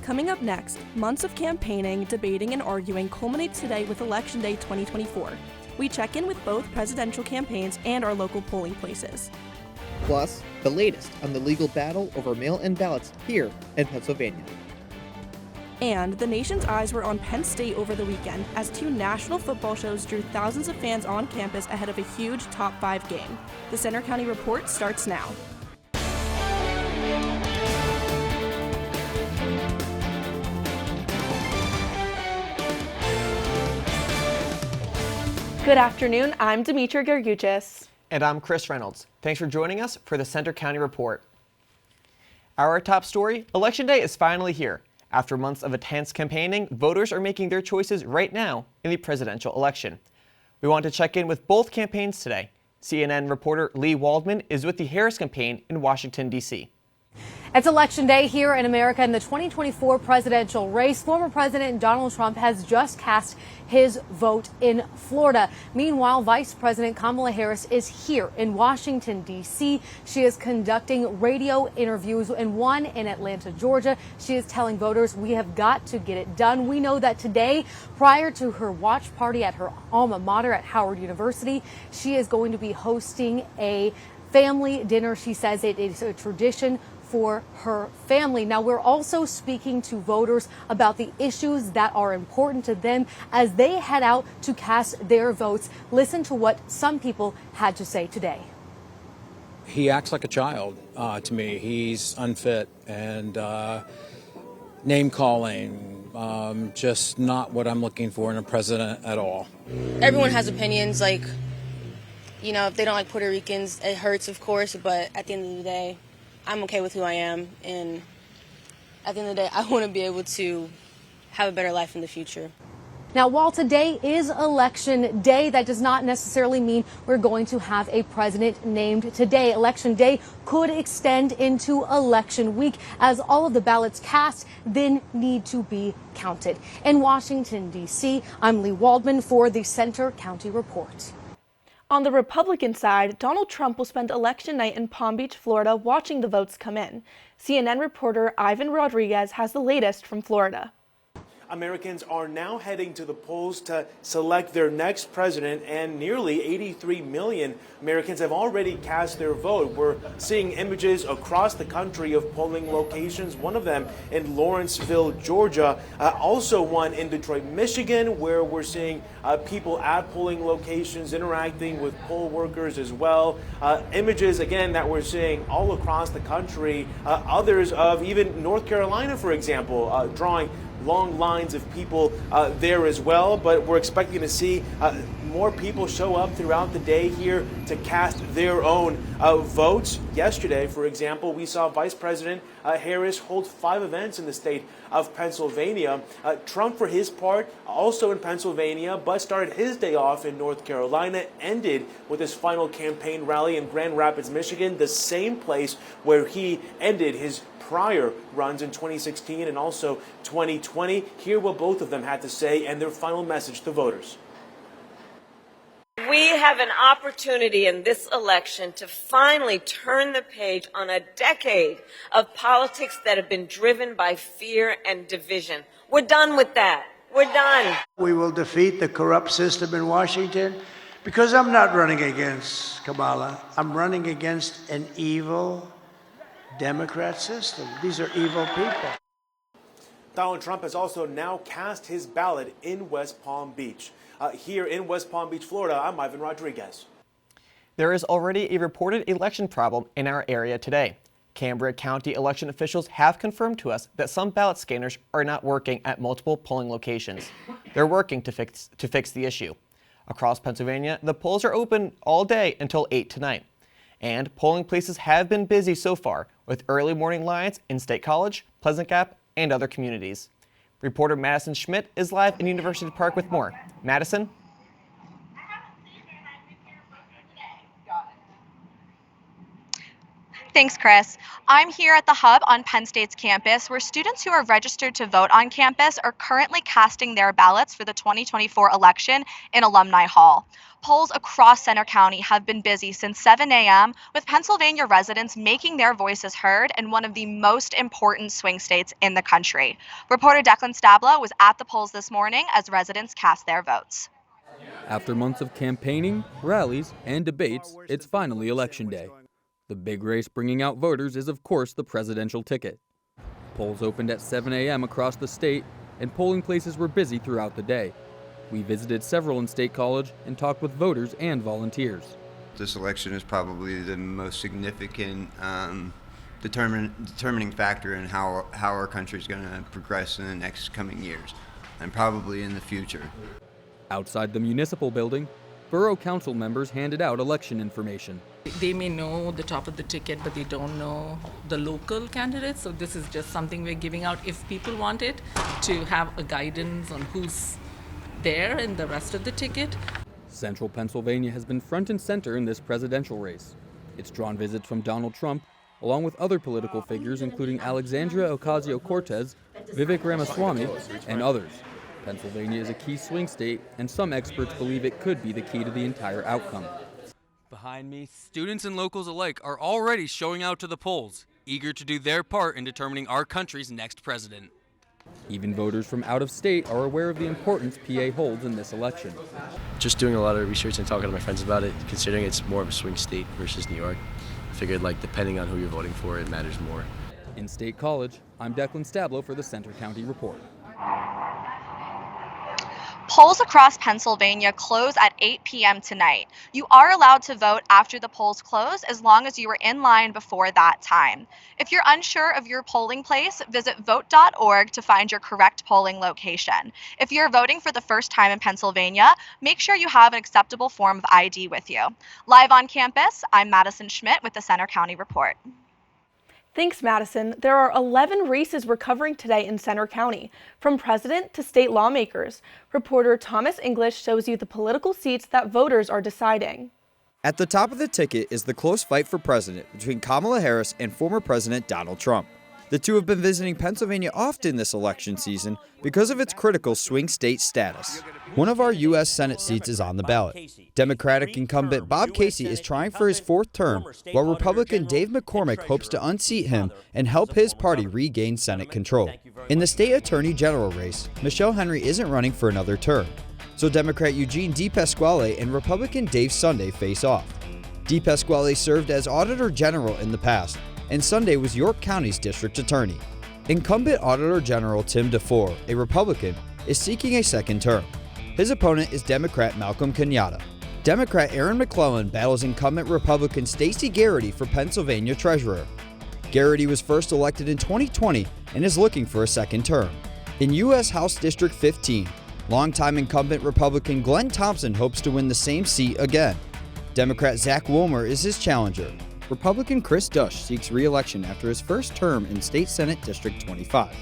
Coming up next, months of campaigning, debating, and arguing culminates today with Election Day 2024. We check in with both presidential campaigns and our local polling places. Plus, the latest on the legal battle over mail-in ballots here in Pennsylvania. And the nation's eyes were on Penn State over the weekend as two national football shows drew thousands of fans on campus ahead of a huge Top 5 game. The Center County Report starts now. Good afternoon, I'm Demetra Gerguchis. And I'm Chris Reynolds. Thanks for joining us for the Center County Report. Our top story, Election Day is finally here. After months of intense campaigning, voters are making their choices right now in the presidential election. We want to check in with both campaigns today. CNN reporter Lee Waldman is with the Harris campaign in Washington, D.C. It's Election Day here in America in the 2024 presidential race. Former President Donald Trump has just cast his vote in Florida. Meanwhile, Vice President Kamala Harris is here in Washington, D.C. She is conducting radio interviews and one in Atlanta, Georgia. She is telling voters we have got to get it done. We know that today, prior to her watch party at her alma mater at Howard University, she is going to be hosting a family dinner. She says it is a tradition for her family. Now, we're also speaking to voters about the issues that are important to them as they head out to cast their votes. Listen to what some people had to say today. He acts like a child to me. He's unfit and name calling, just not what I'm looking for in a president at all. Everyone has opinions, like, you know, if they don't like Puerto Ricans, it hurts, of course, but at the end of the day, I'm okay with who I am, and at the end of the day, I want to be able to have a better life in the future. Now, while today is Election Day, that does not necessarily mean we're going to have a president named today. Election Day could extend into Election Week as all of the ballots cast then need to be counted. In Washington, D.C., I'm Lee Waldman for the Center County Report. On the Republican side, Donald Trump will spend election night in Palm Beach, Florida, watching the votes come in. CNN reporter Ivan Rodriguez has the latest from Florida. Americans are now heading to the polls to select their next president, and nearly 83 million Americans have already cast their vote. We're seeing images across the country of polling locations, one of them in Lawrenceville, Georgia, also one in Detroit, Michigan, where we're seeing people at polling locations interacting with poll workers as well. Images, again, that we're seeing all across the country, others of even North Carolina, for example, drawing long lines of people there as well, but we're expecting to see more people show up throughout the day here to cast their own votes. Yesterday, for example, we saw Vice President Harris hold 5 events in the state of Pennsylvania. Trump, for his part, also in Pennsylvania, but started his day off in North Carolina, ended with his final campaign rally in Grand Rapids, Michigan, the same place where he ended his prior runs in 2016 and also 2020. Hear what both of them had to say and their final message to voters. We have an opportunity in this election to finally turn the page on a decade of politics that have been driven by fear and division. We're done with that. We're done. We will defeat the corrupt system in Washington because I'm not running against Kamala. I'm running against an evil Democrat system. These are evil people. Donald Trump has also now cast his ballot in West Palm Beach. Here in West Palm Beach, Florida, I'm Ivan Rodriguez. There is already a reported election problem in our area today. Cambria County election officials have confirmed to us that some ballot scanners are not working at multiple polling locations. They're working to fix the issue. Across Pennsylvania, the polls are open all day until 8 tonight. And polling places have been busy so far, with early morning lines in State College, Pleasant Gap, and other communities. Reporter Madison Schmidt is live in University Park with more. Madison? Thanks, Chris. I'm here at the Hub on Penn State's campus, where students who are registered to vote on campus are currently casting their ballots for the 2024 election in Alumni Hall. Polls across Center County have been busy since 7 a.m., with Pennsylvania residents making their voices heard in one of the most important swing states in the country. Reporter Declan Stablo was at the polls this morning as residents cast their votes. After months of campaigning, rallies, and debates, it's finally Election Day. The big race bringing out voters is, of course, the presidential ticket. Polls opened at 7 a.m. across the state, and polling places were busy throughout the day. We visited several in State College and talked with voters and volunteers. This election is probably the most significant determining factor in how our country is going to progress in the next coming years, and probably in the future. Outside the municipal building, Borough Council members handed out election information. They may know the top of the ticket, but they don't know the local candidates. So this is just something we're giving out if people want it, to have a guidance on who's there in the rest of the ticket. Central Pennsylvania has been front and center in this presidential race. It's drawn visits from Donald Trump, along with other political figures including Alexandria Ocasio-Cortez, Vivek Ramaswamy, and others. Pennsylvania is a key swing state, and some experts believe it could be the key to the entire outcome. Behind me, students and locals alike are already showing out to the polls, eager to do their part in determining our country's next president. Even voters from out of state are aware of the importance PA holds in this election. Just doing a lot of research and talking to my friends about it, considering it's more of a swing state versus New York, I figured depending on who you're voting for, it matters more. In State College, I'm Declan Stablo for the Center County Report. Polls across Pennsylvania close at 8 p.m. tonight. You are allowed to vote after the polls close as long as you were in line before that time. If you're unsure of your polling place, visit vote.org to find your correct polling location. If you're voting for the first time in Pennsylvania, make sure you have an acceptable form of ID with you. Live on campus, I'm Madison Schmidt with the Center County Report. Thanks, Madison. There are 11 races we're covering today in Center County, from president to state lawmakers. Reporter Thomas English shows you the political seats that voters are deciding. At the top of the ticket is the close fight for president between Kamala Harris and former President Donald Trump. The two have been visiting Pennsylvania often this election season because of its critical swing state status. One of our U.S. Senate seats is on the ballot. Democratic incumbent Bob Casey is trying for his fourth term, while Republican Dave McCormick hopes to unseat him and help his party regain Senate control. In the state attorney general race, Michelle Henry isn't running for another term, so Democrat Eugene DePasquale and Republican Dave Sunday face off. DePasquale served as Auditor General in the past, and Sunday was York County's district attorney. Incumbent Auditor General Tim DeFore, a Republican, is seeking a second term. His opponent is Democrat Malcolm Kenyatta. Democrat Aaron McClellan battles incumbent Republican Stacey Garrity for Pennsylvania Treasurer. Garrity was first elected in 2020 and is looking for a second term. In U.S. House District 15, longtime incumbent Republican Glenn Thompson hopes to win the same seat again. Democrat Zach Wilmer is his challenger. Republican Chris Dush seeks re-election after his first term in State Senate District 25.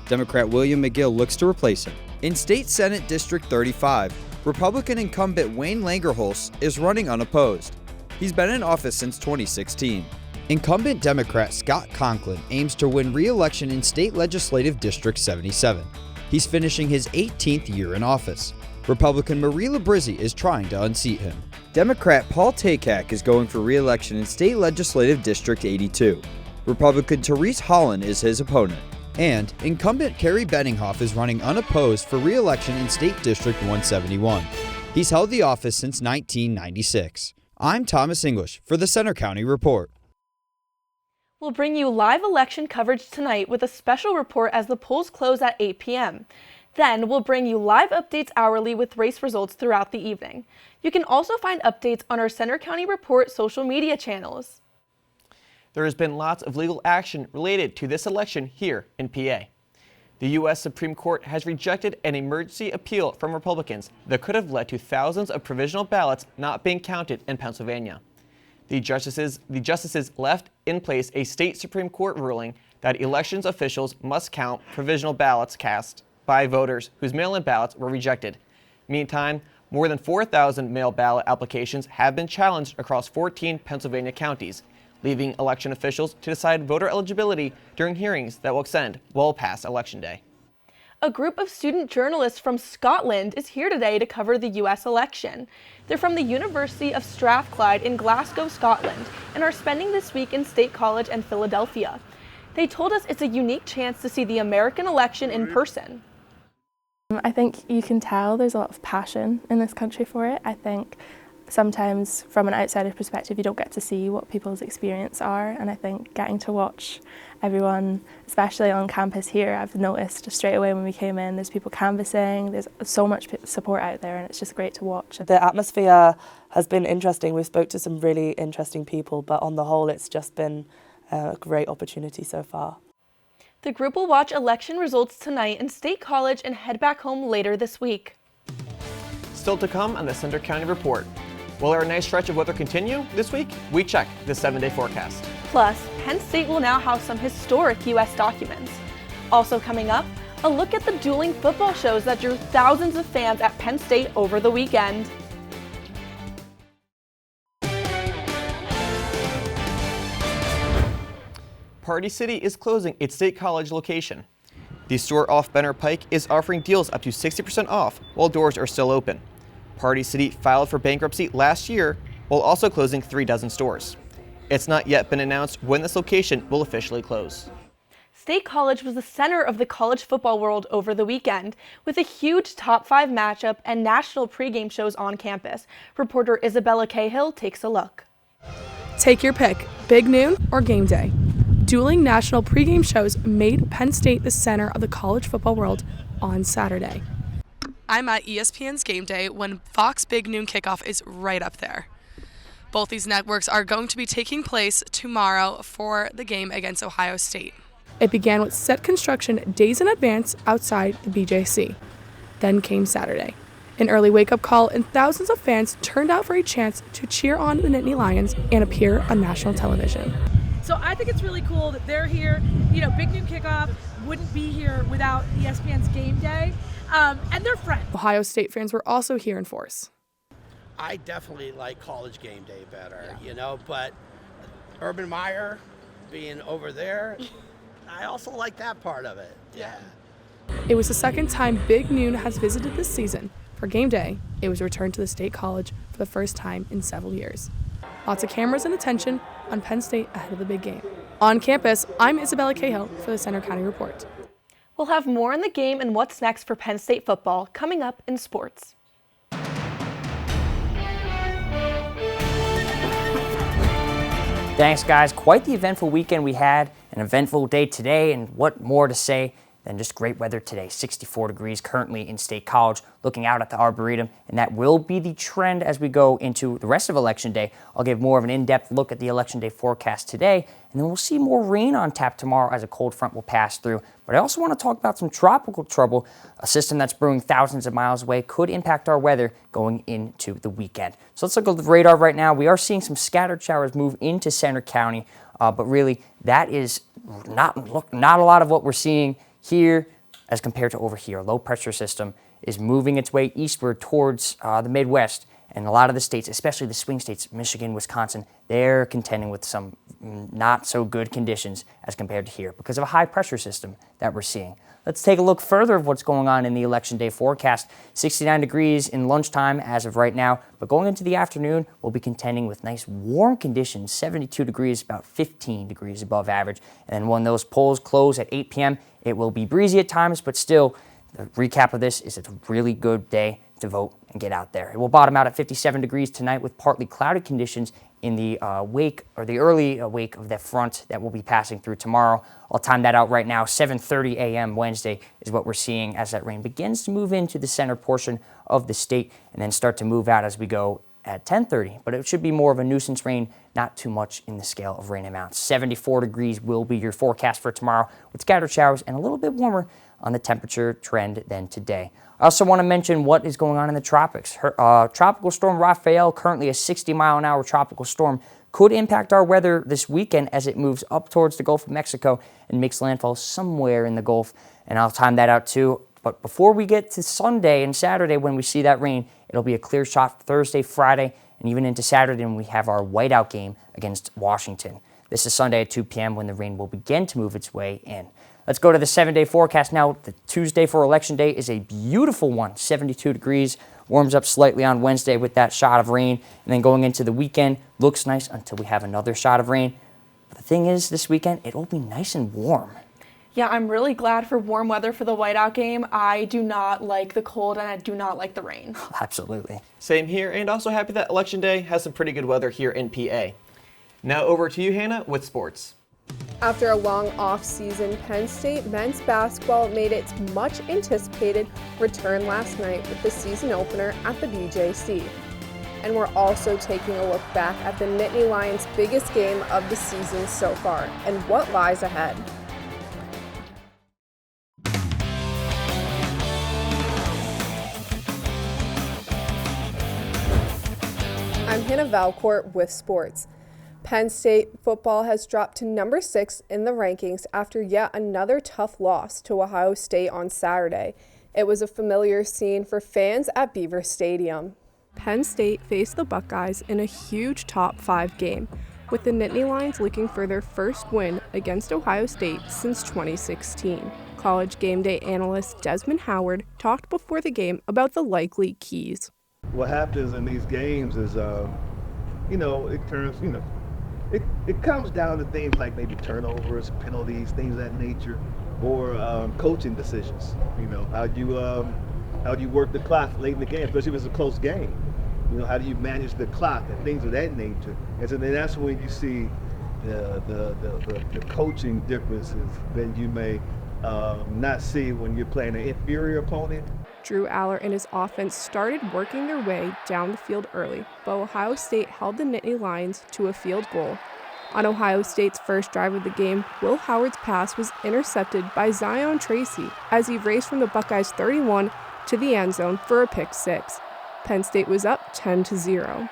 Democrat William McGill looks to replace him. In State Senate District 35, Republican incumbent Wayne Langerholz is running unopposed. He's been in office since 2016. Incumbent Democrat Scott Conklin aims to win re-election in State Legislative District 77. He's finishing his 18th year in office. Republican Marie Labrizzi is trying to unseat him. Democrat Paul Takak is going for re-election in State Legislative District 82. Republican Therese Holland is his opponent. And incumbent Kerry Benninghoff is running unopposed for re-election in State District 171. He's held the office since 1996. I'm Thomas English for the Center County Report. We'll bring you live election coverage tonight with a special report as the polls close at 8 p.m. Then we'll bring you live updates hourly with race results throughout the evening. You can also find updates on our Center County Report social media channels. There has been lots of legal action related to this election here in PA. The U.S. Supreme Court has rejected an emergency appeal from Republicans that could have led to thousands of provisional ballots not being counted in Pennsylvania. The justices left in place a state Supreme Court ruling that elections officials must count provisional ballots cast by voters whose mail-in ballots were rejected. Meantime, more than 4,000 mail ballot applications have been challenged across 14 Pennsylvania counties, leaving election officials to decide voter eligibility during hearings that will extend well past Election Day. A group of student journalists from Scotland is here today to cover the U.S. election. They're from the University of Strathclyde in Glasgow, Scotland, and are spending this week in State College and Philadelphia. They told us it's a unique chance to see the American election in person. I think you can tell there's a lot of passion in this country for it. I think sometimes from an outsider's perspective you don't get to see what people's experience are, and I think getting to watch everyone, especially on campus here, I've noticed straight away when we came in there's people canvassing, there's so much support out there, and it's just great to watch. The atmosphere has been interesting. We've spoke to some really interesting people, but on the whole it's just been a great opportunity so far. The group will watch election results tonight in State College and head back home later this week. Still to come on the Center County Report. Will our nice stretch of weather continue this week? We check the 7-day forecast. Plus, Penn State will now house some historic U.S. documents. Also coming up, a look at the dueling football shows that drew thousands of fans at Penn State over the weekend. Party City is closing its State College location. The store off Benner Pike is offering deals up to 60% off while doors are still open. Party City filed for bankruptcy last year while also closing 3 dozen stores. It's not yet been announced when this location will officially close. State College was the center of the college football world over the weekend, with a huge top 5 matchup and national pregame shows on campus. Reporter Isabella Cahill takes a look. Take your pick, Big Noon or Game Day. Dueling national pregame shows made Penn State the center of the college football world on Saturday. I'm at ESPN's Game Day when Fox Big Noon kickoff is right up there. Both these networks are going to be taking place tomorrow for the game against Ohio State. It began with set construction days in advance outside the BJC. Then came Saturday. An early wake-up call, and thousands of fans turned out for a chance to cheer on the Nittany Lions and appear on national television. So I think it's really cool that they're here. You know, Big Noon Kickoff wouldn't be here without ESPN's Game Day, and they're friends. Ohio State fans were also here in force. I definitely like College Game Day better, you know, but Urban Meyer being over there, I also like that part of it, yeah. It was the second time Big Noon has visited this season. For Game Day, it was returned to the State College for the first time in several years. Lots of cameras and attention on Penn State ahead of the big game. On campus, I'm Isabella Cahill for the Center County Report. We'll have more on the game and what's next for Penn State football coming up in sports. Thanks, guys. Quite the eventful weekend we had, an eventful day today, and what more to say than just great weather today. 64 degrees currently in State College, looking out at the Arboretum, and that will be the trend as we go into the rest of Election Day. I'll give more of an in-depth look at the Election Day forecast today, and then we'll see more rain on tap tomorrow as a cold front will pass through. But I also want to talk about some tropical trouble. A system that's brewing thousands of miles away could impact our weather going into the weekend. So let's look at the radar right now. We are seeing some scattered showers move into Center County, but really that is not a lot of what we're seeing here as compared to over here. A low pressure system is moving its way eastward towards the Midwest, and a lot of the states, especially the swing states, Michigan, Wisconsin, they're contending with some not so good conditions as compared to here because of a high pressure system that we're seeing. Let's take a look further of what's going on in the Election Day forecast. 69 degrees in lunchtime as of right now, but going into the afternoon, we'll be contending with nice warm conditions, 72 degrees, about 15 degrees above average. And then when those polls close at 8 p.m., it will be breezy at times, but still, the recap of this is it's a really good day to vote and get out there. It will bottom out at 57 degrees tonight with partly cloudy conditions in the early wake of the front that will be passing through tomorrow. I'll time that out right now. 7:30 a.m. Wednesday is what we're seeing as that rain begins to move into the center portion of the state and then start to move out as we go at 10:30. But it should be more of a nuisance rain, not too much in the scale of rain amounts. 74 degrees will be your forecast for tomorrow with scattered showers and a little bit warmer on the temperature trend than today. I also want to mention what is going on in the tropics. Tropical Storm Rafael, currently a 60-mile-an-hour tropical storm, could impact our weather this weekend as it moves up towards the Gulf of Mexico and makes landfall somewhere in the Gulf. And I'll time that out too. But before we get to Sunday and Saturday when we see that rain, it'll be a clear shot Thursday, Friday, and even into Saturday when we have our whiteout game against Washington. This is Sunday at 2 p.m. when the rain will begin to move its way in. Let's go to the 7-day forecast now. The Tuesday for Election Day is a beautiful one, 72 degrees. Warms up slightly on Wednesday with that shot of rain. And then going into the weekend, looks nice until we have another shot of rain. But the thing is, this weekend, it will be nice and warm. Yeah, I'm really glad for warm weather for the whiteout game. I do not like the cold and I do not like the rain. Absolutely. Same here, and also happy that Election Day has some pretty good weather here in PA. Now over to you, Hannah, with sports. After a long off-season, Penn State men's basketball made its much-anticipated return last night with the season opener at the BJC. And we're also taking a look back at the Nittany Lions' biggest game of the season so far and what lies ahead. I'm Hannah Valcourt with sports. Penn State football has dropped to number 6 in the rankings after yet another tough loss to Ohio State on Saturday. It was a familiar scene for fans at Beaver Stadium. Penn State faced the Buckeyes in a huge top 5 game, with the Nittany Lions looking for their first win against Ohio State since 2016. College Game Day analyst Desmond Howard talked before the game about the likely keys. What happens in these games is, it comes down to things like maybe turnovers, penalties, things of that nature, or coaching decisions. How do you work the clock late in the game, especially if it's a close game? How do you manage the clock and things of that nature? And so then that's when you see the coaching differences that you may not see when you're playing an inferior opponent. Drew Aller and his offense started working their way down the field early, but Ohio State held the Nittany Lions to a field goal. On Ohio State's first drive of the game, Will Howard's pass was intercepted by Zion Tracy as he raced from the Buckeyes' 31 to the end zone for a pick six. Penn State was up 10-0.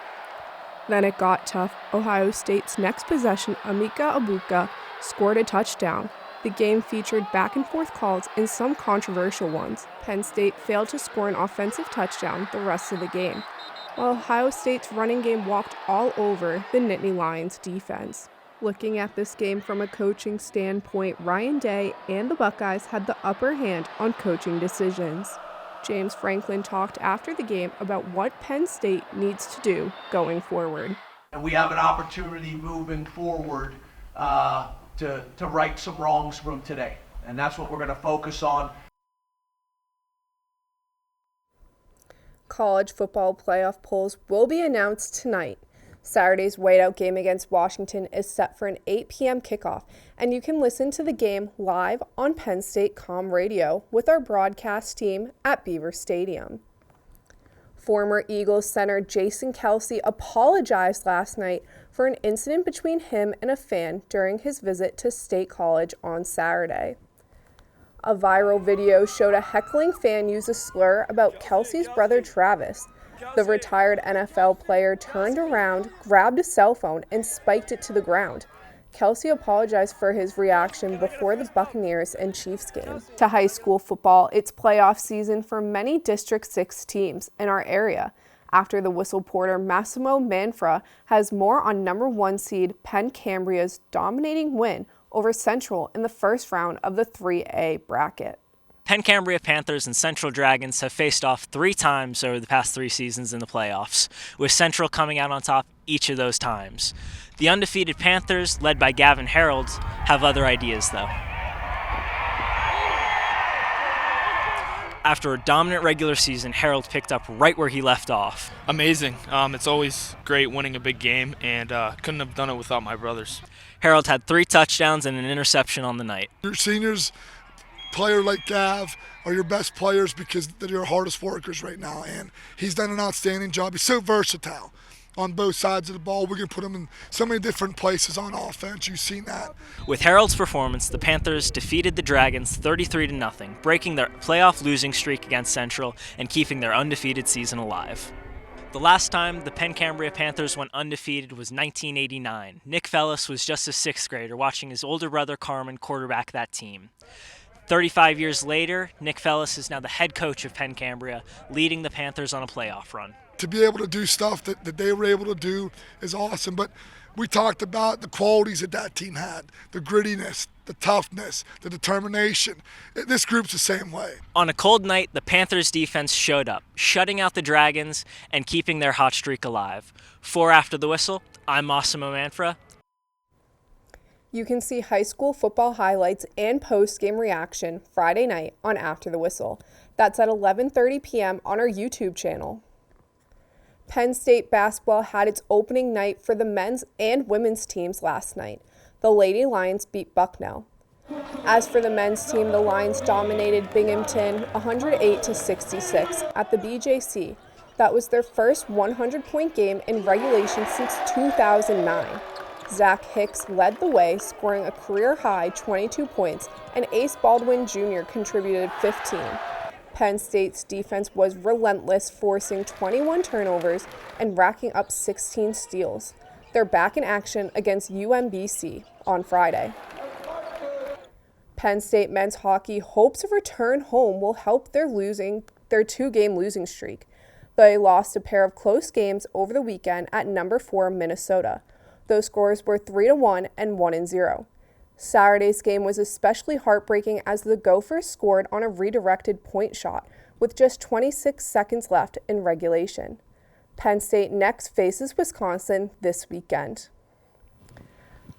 Then it got tough. Ohio State's next possession, Emeka Egbuka, scored a touchdown. The game featured back-and-forth calls and some controversial ones. Penn State failed to score an offensive touchdown the rest of the game, while Ohio State's running game walked all over the Nittany Lions defense. Looking at this game from a coaching standpoint, Ryan Day and the Buckeyes had the upper hand on coaching decisions. James Franklin talked after the game about what Penn State needs to do going forward. And we have an opportunity moving forward to right some wrongs from today. And that's what we're going to focus on. College football playoff polls will be announced tonight. Saturday's whiteout game against Washington is set for an 8 p.m. kickoff, and you can listen to the game live on Penn State Com Radio with our broadcast team at Beaver Stadium. Former Eagles center Jason Kelce apologized last night for an incident between him and a fan during his visit to State College on Saturday. A viral video showed a heckling fan use a slur about Kelce's brother Travis. The retired NFL player turned around, grabbed a cell phone, and spiked it to the ground. Kelce apologized for his reaction before the Buccaneers and Chiefs game. To high school football, it's playoff season for many District 6 teams in our area, after the Whistle Porter Massimo Manfra has more on number 1 seed Penn Cambria's dominating win over Central in the first round of the 3A bracket. Penn Cambria Panthers and Central Dragons have faced off 3 times over the past 3 seasons in the playoffs, with Central coming out on top each of those times. The undefeated Panthers, led by Gavin Harold, have other ideas, though. After a dominant regular season, Harold picked up right where he left off. Amazing. It's always great winning a big game, and couldn't have done it without my brothers. Harold had 3 touchdowns and an interception on the night. Your seniors, player like Gav, are your best players because they're your hardest workers right now, and he's done an outstanding job. He's so versatile on both sides of the ball. We can put him in so many different places on offense. You've seen that. With Harold's performance, the Panthers defeated the Dragons 33-0, breaking their playoff losing streak against Central and keeping their undefeated season alive. The last time the Penn Cambria Panthers went undefeated was 1989. Nick Fellis was just a 6th grader watching his older brother Carmen quarterback that team. 35 years later, Nick Fellis is now the head coach of Penn Cambria, leading the Panthers on a playoff run. to be able to do stuff that they were able to do is awesome. But we talked about the qualities that team had, the grittiness, the toughness, the determination. This group's the same way. On a cold night, the Panthers defense showed up, shutting out the Dragons and keeping their hot streak alive. For After the Whistle, I'm Massimo Manfra. You can see high school football highlights and post-game reaction Friday night on After the Whistle. That's at 11:30 p.m. on our YouTube channel. Penn State basketball had its opening night for the men's and women's teams last night. The Lady Lions beat Bucknell. As for the men's team, the Lions dominated Binghamton 108-66 at the BJC. That was their first 100-point game in regulation since 2009. Zach Hicks led the way, scoring a career-high 22 points, and Ace Baldwin Jr. contributed 15. Penn State's defense was relentless, forcing 21 turnovers and racking up 16 steals. They're back in action against UMBC on Friday. Penn State men's hockey hopes a return home will help their two-game losing streak. They lost a pair of close games over the weekend at number 4 Minnesota. Those scores were 3-1 and 1-0. Saturday's game was especially heartbreaking as the Gophers scored on a redirected point shot with just 26 seconds left in regulation. Penn State next faces Wisconsin this weekend.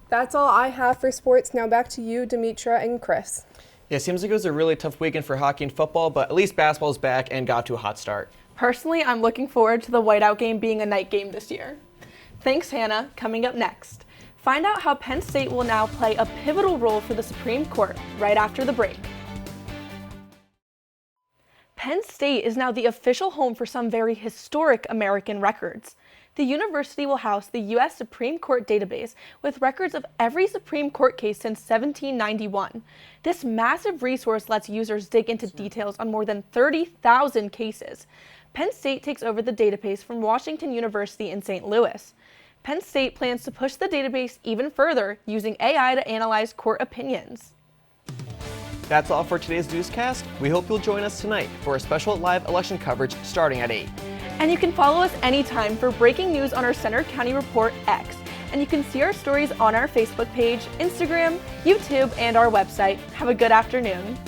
That's all I have for sports. Now back to you, Demetra and Chris. Yeah, it seems like it was a really tough weekend for hockey and football, but at least basketball's back and got to a hot start. Personally, I'm looking forward to the whiteout game being a night game this year. Thanks, Hannah. Coming up next, find out how Penn State will now play a pivotal role for the Supreme Court right after the break. Penn State is now the official home for some very historic American records. The university will house the U.S. Supreme Court database with records of every Supreme Court case since 1791. This massive resource lets users dig into details on more than 30,000 cases. Penn State takes over the database from Washington University in St. Louis. Penn State plans to push the database even further using AI to analyze court opinions. That's all for today's newscast. We hope you'll join us tonight for a special live election coverage starting at 8. And you can follow us anytime for breaking news on our Center County Report X. And you can see our stories on our Facebook page, Instagram, YouTube, and our website. Have a good afternoon.